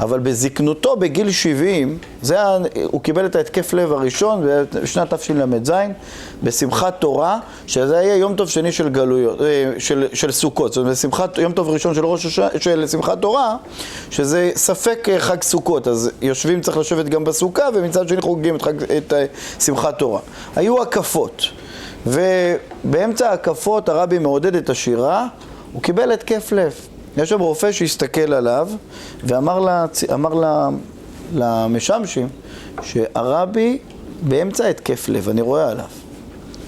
אבל בזקנותו בגיל 70, הוא קיבל את ההתקף לב הראשון בשנת תשל"ז, בשמחת תורה, שזה היה יום טוב שני של גלויות, של סוכות. זאת אומרת, יום טוב ראשון של שמחת תורה, שזה ספק חג סוכות, אז יושבים, צריך לשבת גם בסוכה, ומצד שני חוגגים את שמחת תורה. היו הקפות, ובאמצע הקפות הרבי מעודד את השירה, הוא קיבל התקף לב. יש שם רופא שהסתכל עליו ואמר למשמשים שהרבי באמצע התקף לב, אני רואה עליו.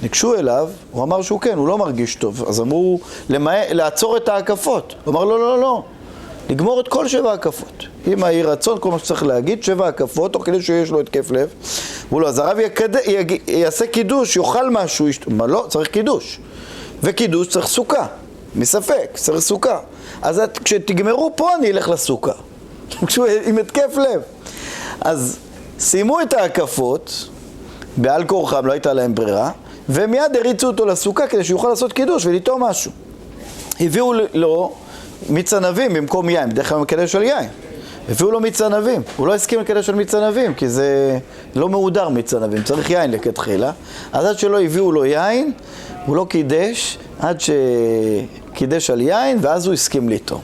ניגשו אליו, הוא אמר שהוא כן, הוא לא מרגיש טוב. אז אמרו לעצור את ההקפות. הוא אמר לא, לגמור את כל 7 הקפות. אם יהי רצון, כל מה שצריך להגיד, 7 הקפות, תוך כדי שיש לו התקף לב. הוא לא, אז הרבי יעשה קידוש, יאכל משהו. מה לא, צריך קידוש. וקידוש צריך סוכה. מספק, צריך סוכה. אז כשתגמרו פה אני אלך לסוכה. עם התקף לב. אז סיימו את ההקפות, בעל כורחם, לא הייתה להם ברירה, ומיד הריצו אותו לסוכה כדי שיוכל לעשות קידוש ולטעום משהו. הביאו לו מיץ ענבים במקום יין, בדרך כלל מקדש על יין. הביאו לו מיץ ענבים. הוא לא הסכים לקדש על מיץ ענבים, כי זה לא מהודר מיץ ענבים, צריך יין לכתחילה. אז עד שלא הביאו לו יין, הוא לא קידש, עד שקידש על יין, ואז הוא הסכים לטעום.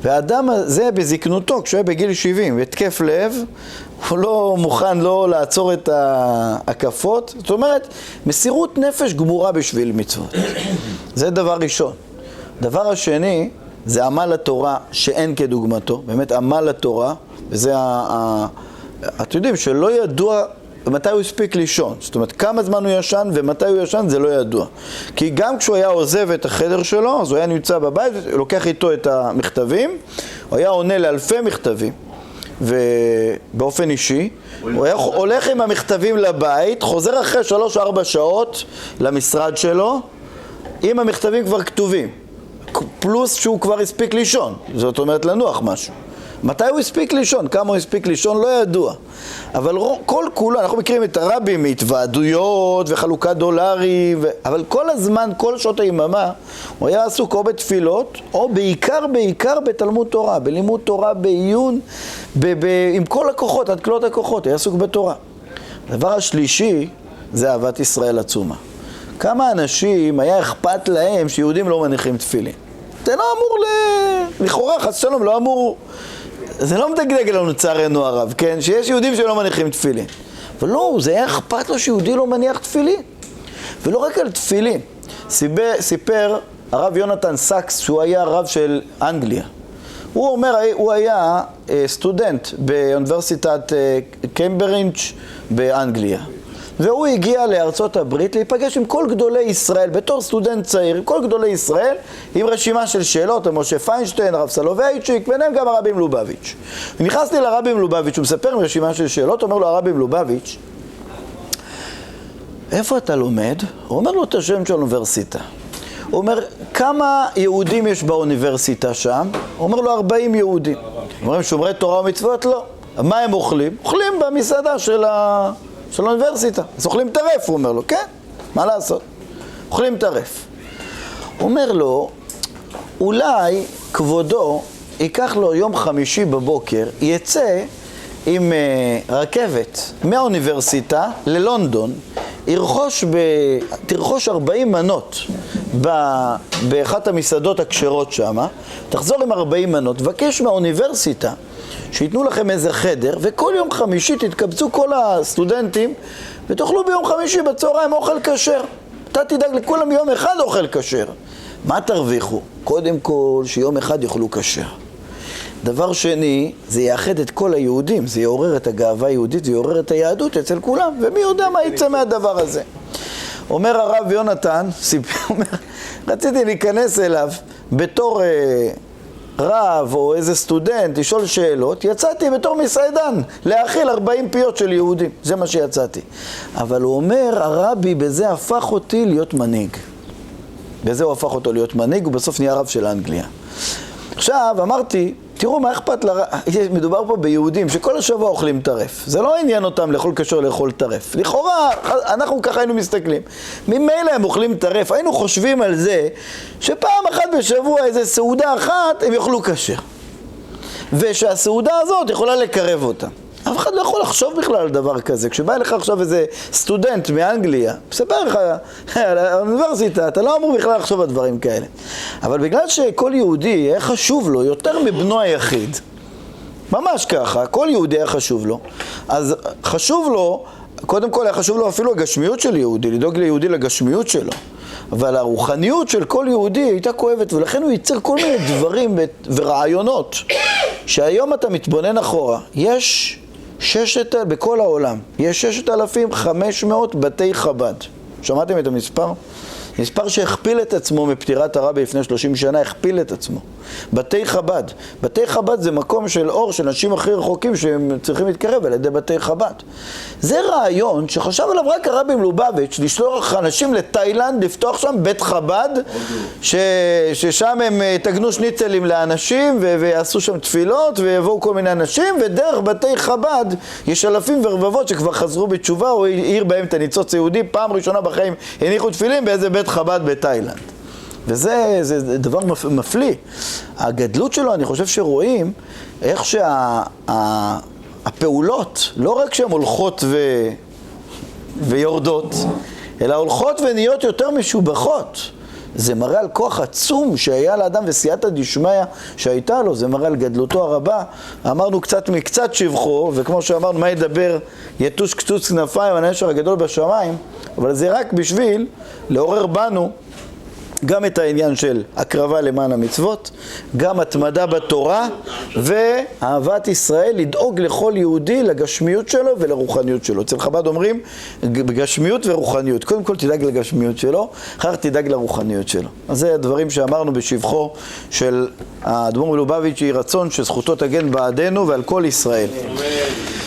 והאדם הזה בזקנותו, כשהוא היה בגיל 70, התקף לב, הוא לא מוכן לא לעצור את ההקפות. זאת אומרת, מסירות נפש גמורה בשביל מצוות. זה דבר ראשון. דבר השני, זה עמל התורה שאין כדוגמתו. באמת עמל התורה, וזה אתם יודעים שלא ידוע מתי הוא הספיק לישון. זאת אומרת, כמה זמן הוא ישן ומתי הוא ישן זה לא ידוע. כי גם כשהוא היה עוזב את החדר שלו, אז הוא היה נמצא בבית, לוקח איתו את המכתבים, הוא היה עונה לאלפי מכתבים, ובאופן אישי, הוא היה הולך עם המכתבים לבית, חוזר אחרי 3-4 שעות למשרד שלו, עם המכתבים כבר כתובים, פלוס שהוא כבר הספיק לישון, זאת אומרת לנוח משהו. מתי הוא הספיק לישון? כמה הוא הספיק לישון? לא ידוע. אבל כל כולו, אנחנו מכירים את הרבי מהתוועדויות וחלוקת דולרים, אבל כל הזמן, כל שעות היממה, הוא היה עסוק או בתפילות, או בעיקר בתלמוד תורה, בלימוד תורה, בעיון, עם כל הכוחות, עד כלות הכוחות, היה עסוק בתורה. הדבר השלישי, זה אהבת ישראל עצומה. כמה אנשים היה אכפת להם שיהודים לא מניחים תפילין. זה לא אמור לכאורה, חס שלום, לא אמור... זה לא מדגדג לנו צערנו הרב, כן? שיש יהודים שלא מניחים תפילין. אבל לא, זה היה אכפת לו שיהודי לא מניח תפילין. ולא רק על תפילין. סיפר הרב יונתן סאקס, שהוא היה הרב של אנגליה. הוא אומר, הוא היה סטודנט באוניברסיטת קיימברידג' באנגליה. והוא הגיע לארצות הברית להיפגש עם כל גדולי ישראל, בתור סטודנט צעיר, עם כל גדולי ישראל, עם רשימה של שאלות, משה פיינשטיין, הרב סולובייצ'יק, ביניהם גם הרבי מלובביץ'. נכנסתי לרבי מלובביץ', הוא מספר עם רשימה של שאלות, אומר לו הרבי מלובביץ', איפה אתה לומד? הוא אומר לו את השם של האוניברסיטה. הוא אומר, כמה יהודים יש באוניברסיטה שם? הוא אומר לו 40 יהודים. אומרים, שומרי תורה ומצוות? לא. מה הם אוכלים? אוכלים במסעדה של האוניברסיטה. אז אוכלים טרף, הוא אומר לו, כן, מה לעשות? אוכלים טרף. הוא אומר לו, אולי כבודו ייקח לו יום חמישי בבוקר, יצא עם רכבת מהאוניברסיטה ללונדון, תרכוש 40 מנות באחת המסעדות הכשרות שם, תחזור עם 40 מנות, תבקש מהאוניברסיטה שיתנו לכם איזה חדר, וכל יום חמישי תתקבצו כל הסטודנטים, ותאכלו ביום חמישי בצהריים אוכל כשר. אתה תדאג לכולם יום אחד אוכל כשר. מה תרוויחו? קודם כל שיום אחד יאכלו כשר. דבר שני, זה יאחד את כל היהודים, זה יעורר את הגאווה היהודית, זה יעורר את היהדות אצל כולם, ומי יודע מה יצא מהדבר הזה. אומר הרב יונתן, אומר, רציתי להיכנס אליו בתור רב או איזה סטודנט, לשאול שאלות, יצאתי בתור מסעדן, להאכיל 40 פיות של יהודים, זה מה שיצאתי. אבל הוא אומר, הרבי בזה הפך אותי להיות מנהיג. בזה הוא הפך אותו להיות מנהיג, ובסוף נהיה רב של אנגליה. עכשיו, אמרתי, תראו מה אכפת מדובר פה ביהודים שכל השבוע אוכלים טרף. זה לא עניין אותם לאכול כשר לאכול טרף. לכאורה, אנחנו ככה היינו מסתכלים. ממילא הם אוכלים טרף. היינו חושבים על זה שפעם אחת בשבוע, איזה סעודה אחת, הם יאכלו כשר. ושהסעודה הזאת יכולה לקרב אותה. אף אחד לא יכול לחשוב בכלל על דבר כזה. כשבא אליך עכשיו איזה סטודנט מאנגליה, מספר לך על האוניברסיטה, אתה לא אמור בכלל לחשוב על דברים כאלה. אבל בגלל שכל יהודי היה חשוב לו יותר מבנו היחיד, ממש ככה, כל יהודי היה חשוב לו, אז חשוב לו, קודם כל היה חשוב לו אפילו הגשמיות של יהודי, לדאוג ליהודי לגשמיות שלו. אבל הרוחניות של כל יהודי הייתה כואבת, ולכן הוא ייצר כל מיני דברים ורעיונות, שהיום אתה מתבונן אחורה. יש בכל העולם, יש 6,500 בתי חב"ד. שמעתם את המספר? מספר שהכפיל את עצמו מפטירת הרבי לפני 30 שנה, הכפיל את עצמו. בתי חב"ד. בתי חב"ד זה מקום של אור של אנשים הכי רחוקים שהם צריכים להתקרב על ידי בתי חב"ד. זה רעיון שחשב עליו רק הרבי מלובביץ', לשלוח אנשים לתאילנד, לפתוח שם בית חב"ד, ששם הם תגנו שניצלים לאנשים ויעשו שם תפילות ויבואו כל מיני אנשים, ודרך בתי חב"ד יש אלפים ורבבות שכבר חזרו בתשובה, או העיר בהם את הניצוץ היהודי, פעם ראשונה בחיים הניחו תפילים באיזה בית חב"ד בתאילנד. וזה דבר מפליא. הגדלות שלו, אני חושב שרואים איך שהפעולות, לא רק שהן הולכות ויורדות, אלא הולכות ונהיות יותר משובחות. זה מראה על כוח עצום שהיה לאדם וסייעתא דשמיא שהייתה לו, זה מראה על גדלותו הרבה. אמרנו קצת מקצת שבחו, וכמו שאמרנו, מה ידבר יתוש קצוץ כנפיים, הנשר הגדול בשמיים, אבל זה רק בשביל לעורר בנו גם את העניין של הקרבה למען המצוות, גם התמדה בתורה ואהבת ישראל, לדאוג לכל יהודי לגשמיות שלו ולרוחניות שלו. אצל חב"ד אומרים גשמיות ורוחניות. קודם כל תדאג לגשמיות שלו, אחר תדאג לרוחניות שלו. אז זה הדברים שאמרנו בשבחו של האדמו"ר מלובביץ', יהי רצון שזכותו תגן בעדנו ועל כל ישראל.